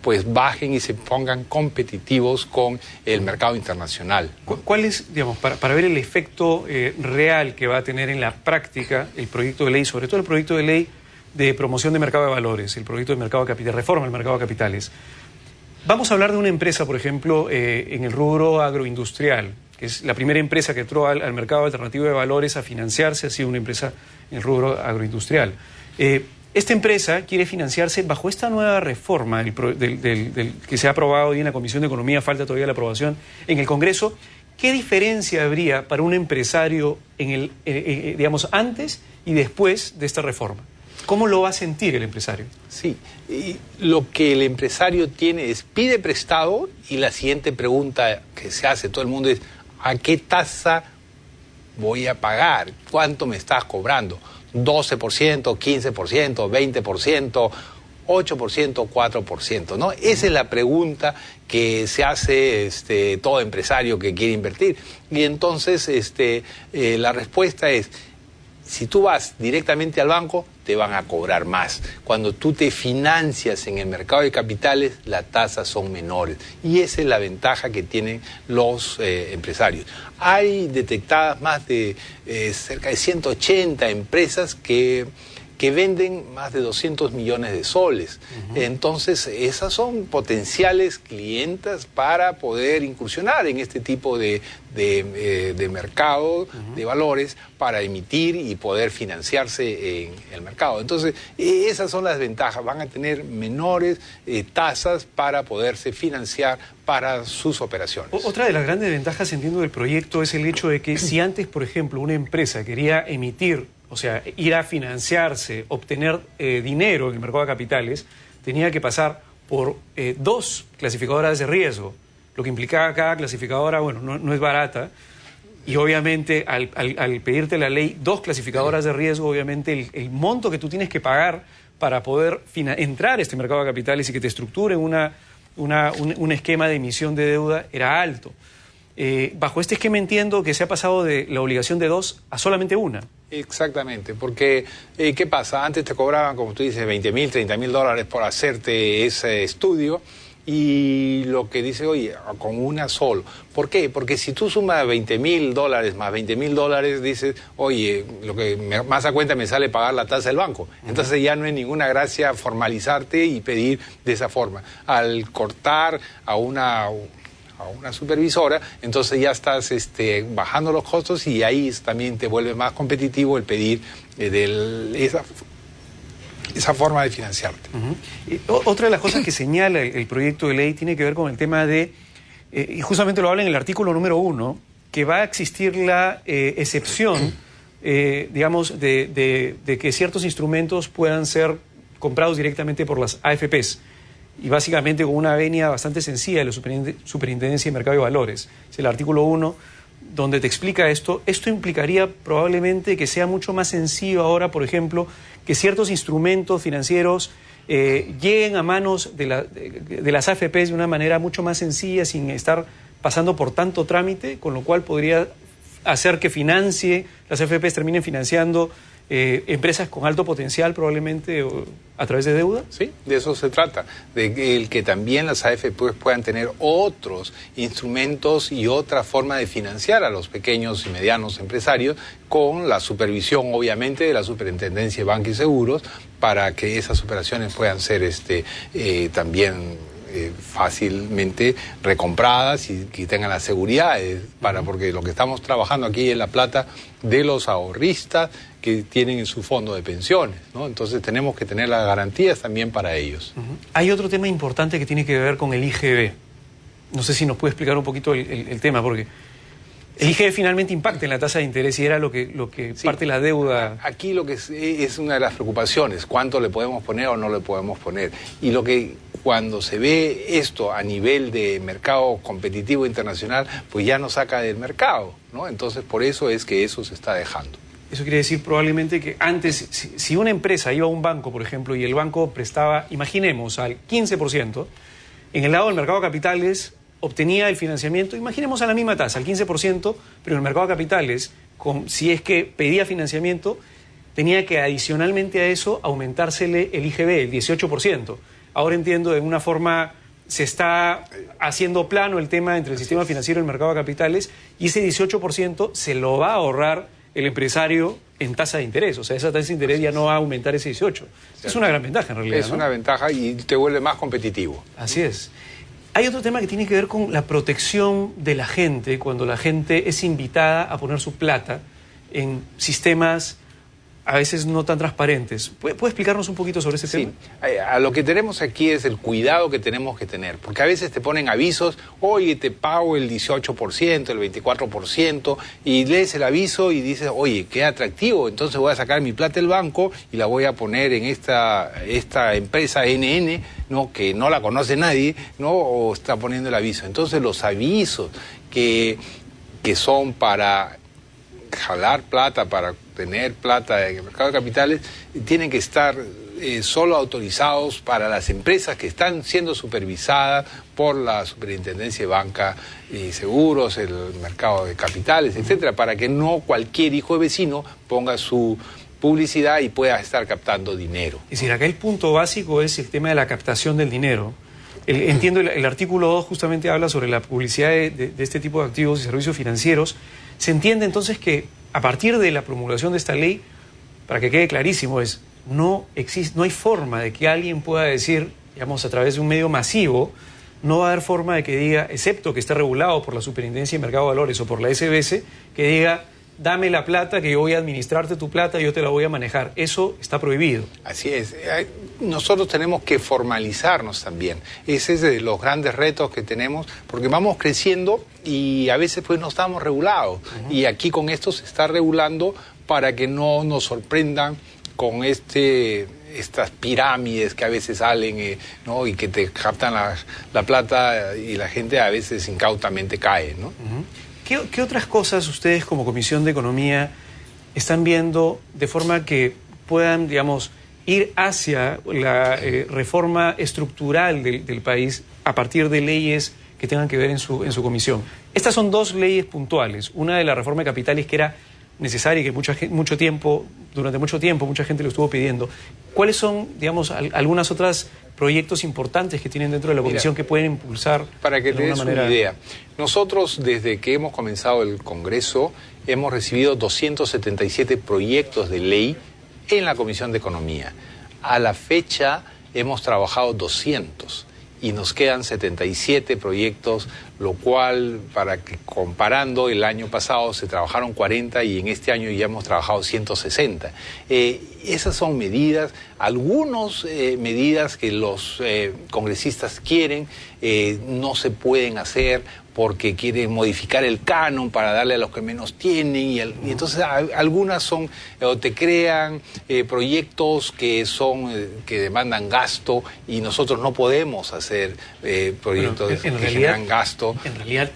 pues bajen y se pongan competitivos con el mercado internacional. ¿Cuál es, digamos, para ver el efecto real que va a tener en la práctica el proyecto de ley, sobre todo el proyecto de ley de promoción de mercado de valores, el proyecto de mercado de capital, reforma del mercado de capitales? Vamos a hablar de una empresa, por ejemplo, en el rubro agroindustrial, que es la primera empresa que entró al mercado alternativo de valores a financiarse, ha sido una empresa en el rubro agroindustrial. Esta empresa quiere financiarse bajo esta nueva reforma que se ha aprobado hoy en la Comisión de Economía, falta todavía la aprobación en el Congreso. ¿Qué diferencia habría para un empresario digamos, antes y después de esta reforma? ¿Cómo lo va a sentir el empresario? Sí, y lo que el empresario tiene es, pide prestado, y la siguiente pregunta que se hace todo el mundo es, ¿a qué tasa voy a pagar? ¿Cuánto me estás cobrando? ¿12%, 15%, 20%, 8%, 4%? ¿No? Esa es la pregunta que se hace todo empresario que quiere invertir. Y entonces la respuesta es, si tú vas directamente al banco, te van a cobrar más. Cuando tú te financias en el mercado de capitales, las tasas son menores. Y esa es la ventaja que tienen los empresarios. Hay detectadas más de cerca de 180 empresas que venden más de 200 millones de soles. Entonces, esas son potenciales clientas para poder incursionar en este tipo de mercado de valores para emitir y poder financiarse en el mercado. Entonces, esas son las ventajas. Van a tener menores tasas para poderse financiar para sus operaciones. Otra de las grandes ventajas, entiendo, del proyecto es el hecho de que si antes, por ejemplo, una empresa quería emitir, o sea, ir a financiarse, obtener dinero en el mercado de capitales, tenía que pasar por 2 clasificadoras de riesgo, lo que implicaba cada clasificadora, bueno, no es barata, y obviamente al pedirte la ley 2 clasificadoras de riesgo, obviamente el monto que tú tienes que pagar para poder entrar a este mercado de capitales y que te estructuren un esquema de emisión de deuda era alto. Bajo este esquema entiendo que se ha pasado de la obligación de 2 a solamente 1. Exactamente, porque ¿qué pasa? Antes te cobraban, como tú dices, $20,000, $30,000 por hacerte ese estudio, y lo que dice, oye, con una solo. ¿Por qué? Porque si tú sumas $20,000 más $20,000, dices, oye, lo que más a cuenta me sale pagar la tasa del banco. Entonces ya no hay ninguna gracia formalizarte y pedir de esa forma. Al cortar a una supervisora, entonces ya estás bajando los costos, y ahí también te vuelve más competitivo el pedir esa forma de financiarte. Otra de las cosas que señala el proyecto de ley tiene que ver con el tema de, y justamente lo habla en el artículo número 1, que va a existir la excepción, digamos, de que ciertos instrumentos puedan ser comprados directamente por las AFPs. Y básicamente con una venia bastante sencilla de la Superintendencia de Mercado de Valores. Es el artículo 1 donde te explica esto. Esto implicaría probablemente que sea mucho más sencillo ahora, por ejemplo, que ciertos instrumentos financieros lleguen a manos de las AFPs de una manera mucho más sencilla, sin estar pasando por tanto trámite, con lo cual podría hacer que las AFPs terminen financiando empresas con alto potencial, probablemente a través de deuda. Sí, de eso se trata, de que también las AFP puedan tener otros instrumentos y otra forma de financiar a los pequeños y medianos empresarios, con la supervisión, obviamente, de la Superintendencia de Banca y Seguros, para que esas operaciones puedan ser también fácilmente recompradas y que tengan las seguridades, porque lo que estamos trabajando aquí es la plata de los ahorristas que tienen en su fondo de pensiones, ¿no? Entonces tenemos que tener las garantías también para ellos. Hay otro tema importante que tiene que ver con el IGB. No sé si nos puede explicar un poquito el tema, porque el IGB finalmente impacta en la tasa de interés y era lo que sí, parte de la deuda. Aquí lo que es una de las preocupaciones, cuánto le podemos poner o no le podemos poner. Y lo que cuando se ve esto a nivel de mercado competitivo internacional, pues ya nos saca del mercado, ¿no? Entonces por eso es que eso se está dejando. Eso quiere decir probablemente que antes, si una empresa iba a un banco, por ejemplo, y el banco prestaba, imaginemos, al 15%, en el lado del mercado de capitales obtenía el financiamiento, imaginemos a la misma tasa, al 15%, pero en el mercado de capitales, si es que pedía financiamiento, tenía que adicionalmente a eso aumentársele el IGB, el 18%. ahora entiendo de una forma se está haciendo plano el tema entre el sistema financiero y el mercado de capitales, y ese 18% se lo va a ahorrar el empresario en tasa de interés. O sea, esa tasa de interés ya no va a aumentar ese 18%. Es una gran ventaja en realidad. Es una ventaja y te vuelve más competitivo. Así es. Hay otro tema que tiene que ver con la protección de la gente cuando la gente es invitada a poner su plata en sistemas a veces no tan transparentes. ¿Puede explicarnos un poquito sobre ese tema? Sí, a lo que tenemos aquí es el cuidado que tenemos que tener, porque a veces te ponen avisos, oye, te pago el 18%, el 24%, y lees el aviso y dices, oye, qué atractivo, entonces voy a sacar mi plata del banco y la voy a poner en esta empresa NN, ¿no? Que no la conoce nadie, ¿no? O está poniendo el aviso. Entonces los avisos que son para jalar plata, para tener plata en el mercado de capitales, tienen que estar solo autorizados para las empresas que están siendo supervisadas por la Superintendencia de Banca y Seguros, el mercado de capitales, etcétera, para que no cualquier hijo de vecino ponga su publicidad y pueda estar captando dinero. Es decir, acá el punto básico es el tema de la captación del dinero. Entiendo, el artículo 2 justamente habla sobre la publicidad de este tipo de activos y servicios financieros. Se entiende entonces que a partir de la promulgación de esta ley, para que quede clarísimo, no hay forma de que alguien pueda decir, digamos, a través de un medio masivo, no va a haber forma de que diga, excepto que esté regulado por la Superintendencia de Mercado de Valores o por la SBS, que diga, dame la plata, que yo voy a administrarte tu plata, yo te la voy a manejar. Eso está prohibido. Así es. Nosotros tenemos que formalizarnos también. Ese es de los grandes retos que tenemos, porque vamos creciendo y a veces pues no estamos regulados. Y aquí con esto se está regulando para que no nos sorprendan con estas pirámides que a veces salen, ¿no? Y que te captan la plata y la gente a veces incautamente cae, ¿no? ¿Qué otras cosas ustedes como Comisión de Economía están viendo de forma que puedan, digamos, ir hacia la reforma estructural del país a partir de leyes que tengan que ver en su comisión? Estas son dos leyes puntuales. Una de la reforma de capitales, que era necesaria y que durante mucho tiempo mucha gente lo estuvo pidiendo. ¿Cuáles son, digamos, algunas otras proyectos importantes que tienen dentro de la comisión que pueden impulsar? Para que te des una idea, nosotros desde que hemos comenzado el Congreso hemos recibido 277 proyectos de ley en la Comisión de Economía. A la fecha hemos trabajado 200 y nos quedan 77 proyectos, lo cual, para que comparando, el año pasado se trabajaron 40 y en este año ya hemos trabajado 160. Esas son medidas, algunas medidas que los congresistas quieren, no se pueden hacer porque quieren modificar el canon para darle a los que menos tienen, y entonces algunas son, o te crean proyectos que demandan gasto, y nosotros no podemos hacer proyectos que generan gasto. En realidad,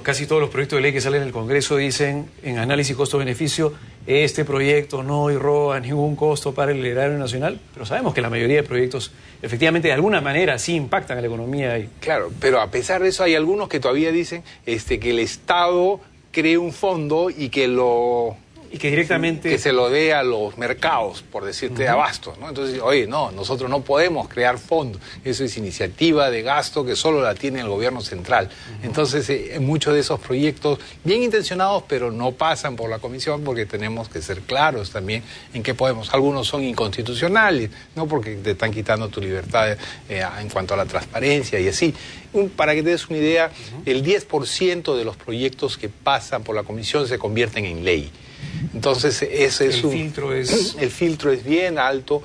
casi todos los proyectos de ley que salen en el Congreso dicen, en análisis costo-beneficio, este proyecto no irroga ningún costo para el erario nacional, pero sabemos que la mayoría de proyectos efectivamente de alguna manera sí impactan a la economía. Claro, pero a pesar de eso hay algunos que todavía dicen que el Estado cree un fondo y que directamente se lo dé a los mercados, por decirte, abastos, ¿no? Entonces, oye, no, nosotros no podemos crear fondos. Eso es iniciativa de gasto que solo la tiene el gobierno central. Entonces, muchos de esos proyectos, bien intencionados, pero no pasan por la comisión, porque tenemos que ser claros también en qué podemos. Algunos son inconstitucionales, ¿no? Porque te están quitando tu libertad en cuanto a la transparencia y así. Para que te des una idea, el 10% de los proyectos que pasan por la comisión se convierten en ley. Entonces el filtro es bien alto,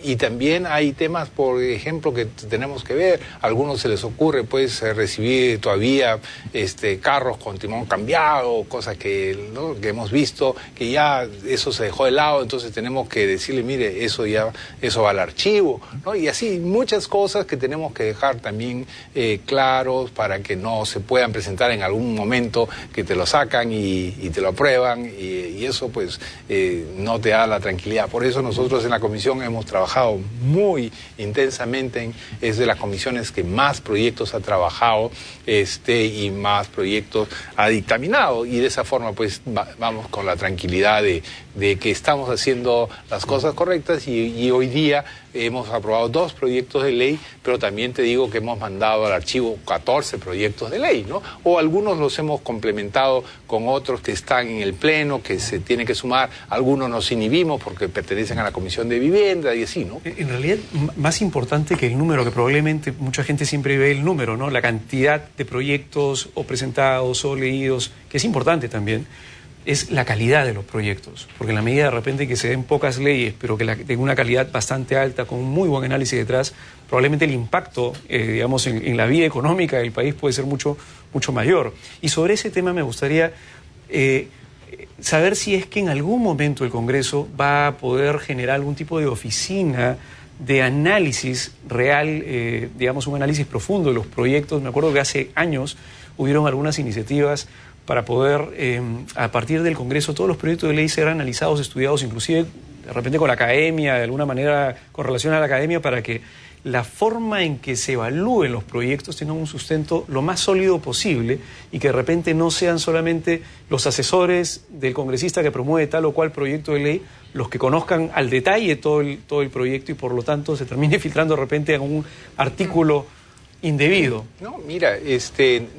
y también hay temas, por ejemplo, que tenemos que ver. A algunos se les ocurre pues recibir todavía carros con timón cambiado, cosas que hemos visto que ya eso se dejó de lado, entonces tenemos que decirle, mire, eso va al archivo, ¿no? Y así muchas cosas que tenemos que dejar también claros, para que no se puedan presentar en algún momento que te lo sacan y te lo aprueban, y eso pues no te da la tranquilidad. Por eso nosotros en la comisión hemos trabajado muy intensamente, es de las comisiones que más proyectos ha trabajado y más proyectos ha dictaminado, y de esa forma pues vamos con la tranquilidad de de que estamos haciendo las cosas correctas y hoy día hemos aprobado 2 proyectos de ley, pero también te digo que hemos mandado al archivo 14 proyectos de ley, ¿no? O algunos los hemos complementado con otros que están en el Pleno, que se tienen que sumar, algunos nos inhibimos porque pertenecen a la Comisión de Vivienda y así, ¿no? En realidad, más importante que el número, que probablemente mucha gente siempre ve el número, ¿no? La cantidad de proyectos o presentados o leídos, que es importante también, es la calidad de los proyectos, porque en la medida de repente que se den pocas leyes, pero que tengan una calidad bastante alta, con un muy buen análisis detrás, probablemente el impacto, digamos, en la vida económica del país puede ser mucho mayor. Y sobre ese tema me gustaría saber si es que en algún momento el Congreso va a poder generar algún tipo de oficina de análisis real, digamos, un análisis profundo de los proyectos. Me acuerdo que hace años hubieron algunas iniciativas para poder, a partir del Congreso, todos los proyectos de ley ser analizados, estudiados, inclusive de repente con la academia, de alguna manera con relación a la academia, para que la forma en que se evalúen los proyectos tengan un sustento lo más sólido posible y que de repente no sean solamente los asesores del congresista que promueve tal o cual proyecto de ley los que conozcan al detalle todo el proyecto y por lo tanto se termine filtrando de repente en un artículo indebido. No, mira,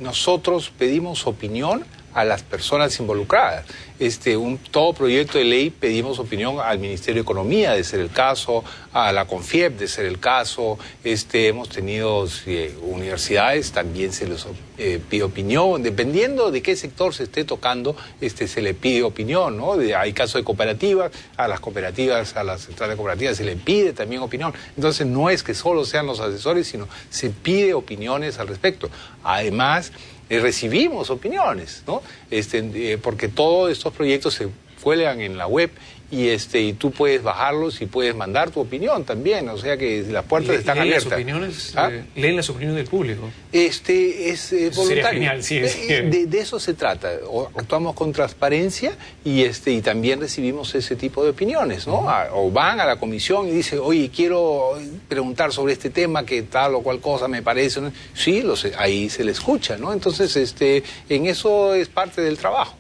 nosotros pedimos opinión a las personas involucradas. Todo proyecto de ley pedimos opinión al Ministerio de Economía, de ser el caso, a la CONFIEP, de ser el caso. Hemos tenido universidades, también se les pide opinión. Dependiendo de qué sector se esté tocando, se le pide opinión, ¿no? Hay casos de cooperativas, a las centrales cooperativas se le pide también opinión. Entonces no es que solo sean los asesores, sino se pide opiniones al respecto. Además, recibimos opiniones, ¿no? Porque todos estos proyectos se cuelgan en la web y tú puedes bajarlos y puedes mandar tu opinión también, o sea que las puertas están abiertas. ¿Leen las opiniones del público? Es voluntario. Sería genial, sí. De eso se trata. Actuamos con transparencia y también recibimos ese tipo de opiniones, ¿no? O van a la comisión y dicen, oye, quiero preguntar sobre este tema, que tal o cual cosa me parece, ¿no? Sí, ahí se le escucha, ¿no? Entonces, en eso es parte del trabajo.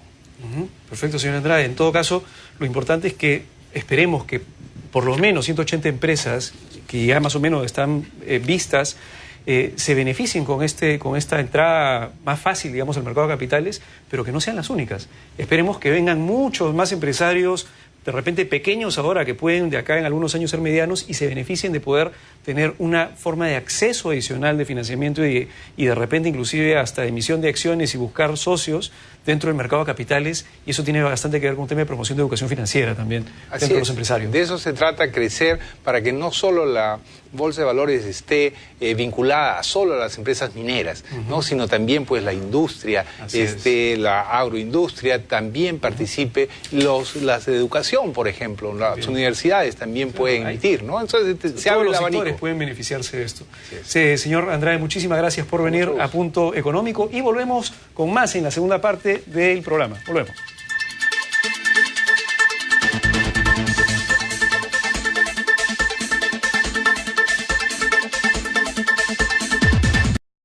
Perfecto, señor Andrade. En todo caso, lo importante es que esperemos que por lo menos 180 empresas que ya más o menos están vistas se beneficien con esta entrada más fácil, digamos, al mercado de capitales, pero que no sean las únicas. Esperemos que vengan muchos más empresarios, de repente pequeños ahora, que pueden de acá en algunos años ser medianos y se beneficien de poder tener una forma de acceso adicional de financiamiento y de repente inclusive hasta emisión de acciones y buscar socios dentro del mercado de capitales, y eso tiene bastante que ver con un tema de promoción de educación financiera también dentro de los empresarios. De eso se trata, crecer para que no solo la Bolsa de Valores esté vinculada solo a las empresas mineras, ¿no? Sino también pues la industria, la agroindustria también participe, las de educación, por ejemplo, las universidades también pueden emitir, ¿no? Entonces se abre el abanico. Pueden beneficiarse de esto. Sí, señor Andrade, muchísimas gracias por venir a Punto Económico y volvemos con más en la segunda parte del programa. Volvemos.